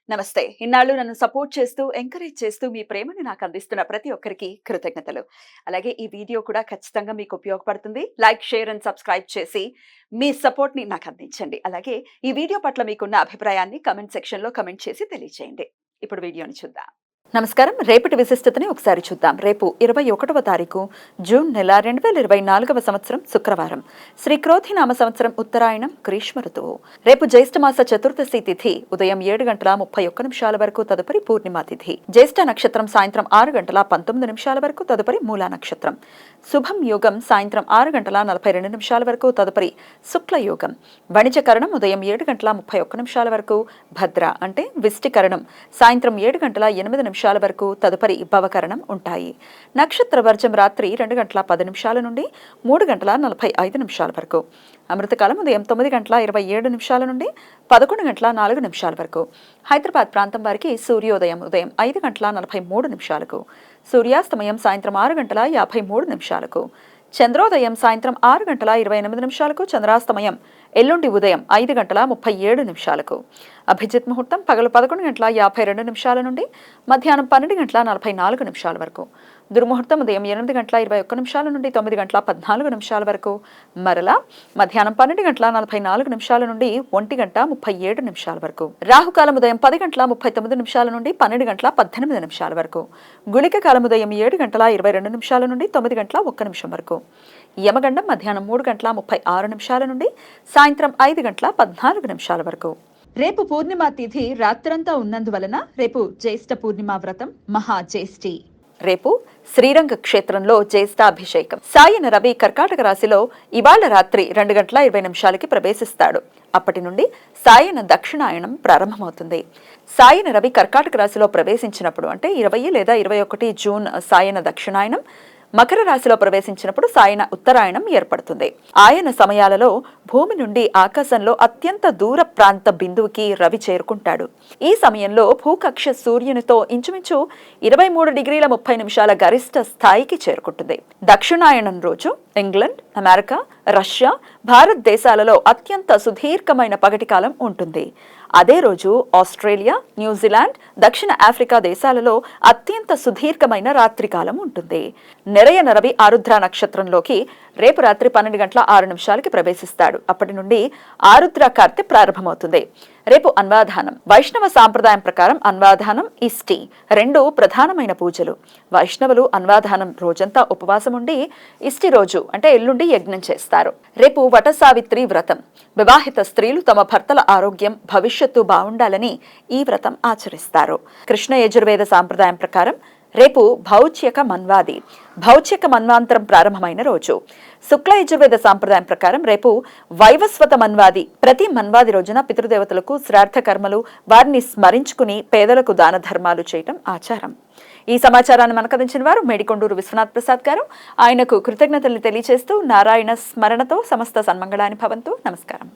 నమస్తే. ఇన్నాళ్ళు నన్ను సపోర్ట్ చేస్తూ, ఎంకరేజ్ చేస్తూ మీ ప్రేమని నాకు అందిస్తున్న ప్రతి ఒక్కరికి కృతజ్ఞతలు. అలాగే ఈ వీడియో కూడా ఖచ్చితంగా మీకు ఉపయోగపడుతుంది. లైక్, షేర్ అండ్ సబ్స్క్రైబ్ చేసి మీ సపోర్ట్‌ని నాకు అందించండి. అలాగే ఈ వీడియో పట్ల మీకున్న అభిప్రాయాన్ని కామెంట్ సెక్షన్‌లో కామెంట్ చేసి తెలియజేయండి. ఇప్పుడు వీడియోని చూద్దాం. నమస్కారం. రేపటి విశిష్టతని ఒకసారి చూద్దాం. రేపు 21వ తారీఖు జూన్ నెల 2024వ సంవత్సరం శుక్రవారం. శ్రీ క్రోధినామ సంవత్సరం ఉత్తరాయణం గ్రీష్మ ఋతువు. రేపు జ్యేష్ఠమాస చతుర్దశి తిథి ఉదయం 7:31 వరకు, తదుపరి పూర్ణిమ తిథి. జ్యేష్ఠ నక్షత్రం సాయంత్రం 6:19 వరకు, తదుపరి మూలా నక్షత్రం. శుభం యోగం సాయంత్రం 6:42 వరకు, తదుపరి శుక్ల యోగం. వణిజకరణం ఉదయం 7:31 వరకు, భద్ర అంటే విష్టికరణం సాయంత్రం 7:08 వరకు, తదుపరి భవకరణం ఉంటాయి. నక్షత్ర వర్జం రాత్రి 2:10 నుండి 3:45 వరకు. అమృతకాలం ఉదయం 9:27 నుండి 11:04 వరకు. హైదరాబాద్ ప్రాంతం వారికి సూర్యోదయం ఉదయం 5:43 సూర్యాస్తమయం సాయంత్రం 6:53 చంద్రోదయం సాయంత్రం 6:28 చంద్రాస్తమయం ఎల్లుండి ఉదయం 5:37 అభిజిత్ ముహూర్తం పగలు 11:52 నుండి మధ్యాహ్నం 12:44 వరకు. దుర్ముహూర్తం ఉదయం 8:21 నుండి 9:14 వరకు. మరలా మధ్యాహ్నం 12:44 నుండి 1:37 వరకు. రాహుకాలం ఉదయం 10:39 నుండి 12:18 వరకు. గుళిక కాలం ఉదయం 7:22 నుండి 9:01 వరకు. యమగండం మధ్యాహ్నం 3:36 నుండి సాయంత్రం 5:14 వరకు. రేపు పూర్ణిమ తిథి రాత్రంతా ఉన్నందువలన రేపు జ్యేష్ఠ పూర్ణిమ వ్రతం మహాజ్యేష్ఠి. రేపు శ్రీరంగ క్షేత్రంలో జ్యేష్ఠాభిషేకం. సాయన రవి కర్కాటక రాశిలో ఇవాళ రాత్రి 2:20 ప్రవేశిస్తాడు. అప్పటి నుండి సాయన దక్షిణాయనం ప్రారంభమవుతుంది. సాయన రవి కర్కాటక రాశిలో ప్రవేశించినప్పుడు అంటే 20 లేదా 21 జూన్ సాయన దక్షిణాయనం, మకర రాశిలో ప్రవేశించినప్పుడు సాయన ఉత్తరాయణం ఏర్పడుతుంది. ఆయన సమయాలలో భూమి నుండి ఆకాశంలో అత్యంత దూర ప్రాంత బిందువుకి రవి చేరుకుంటాడు. ఈ సమయంలో భూకక్ష సూర్యునితో ఇంచుమించు 23:30 గరిష్ట స్థాయికి చేరుకుంటుంది. దక్షిణాయనం రోజు ఇంగ్లాండ్, అమెరికా, రష్యా, భారతదేశాలలో అత్యంత సుదీర్ఘమైన పగటి కాలం ఉంటుంది. అదే రోజు ఆస్ట్రేలియా, న్యూజిలాండ్, దక్షిణ ఆఫ్రికా దేశాలలో అత్యంత సుదీర్ఘమైన రాత్రికాలం ఉంటుంది. నెరయన రవి ఆరుద్ర నక్షత్రంలోకి రేపు రాత్రి 12:06 ప్రవేశిస్తాడు. అప్పటి నుండి ఆరుద్ర కార్తె ప్రారంభమవుతుంది. రేపు అన్వాధానం. వైష్ణవ సాంప్రదాయం ప్రకారం అన్వాధానం, ఇష్టి రెండు ప్రధానమైన పూజలు. వైష్ణవులు అన్వాధానం రోజంతా ఉపవాసం ఉండి ఇష్టి రోజు అంటే ఎల్లుండి యజ్ఞం చేస్తారు. రేపు వట సావిత్రి వ్రతం. వివాహిత స్త్రీలు తమ భర్తల ఆరోగ్యం, భవిష్యత్తు బాగుండాలని ఈ వ్రతం ఆచరిస్తారు. కృష్ణ యజుర్వేద సాంప్రదాయం ప్రకారం రేపు భౌచ్యక మన్వాది, భౌచ్యక మన్వాంతరం ప్రారంభమైన రోజు. శుక్ల యజుర్వేద సాంప్రదాయం ప్రకారం రేపు వైవస్వత మన్వాది. ప్రతి మన్వాది రోజున పితృదేవతలకు శ్రాద్ధ కర్మలు, వారిని స్మరించుకుని పేదలకు దాన ధర్మాలు చేయటం ఆచారం. ఈ సమాచారాన్ని మనకు అందించిన వారు మేడికొండూరు విశ్వనాథ్ ప్రసాద్ గారు. ఆయనకు కృతజ్ఞతలు తెలియజేస్తూ నారాయణ స్మరణతో సమస్త సన్మంగళాని భవంతు. నమస్కారం.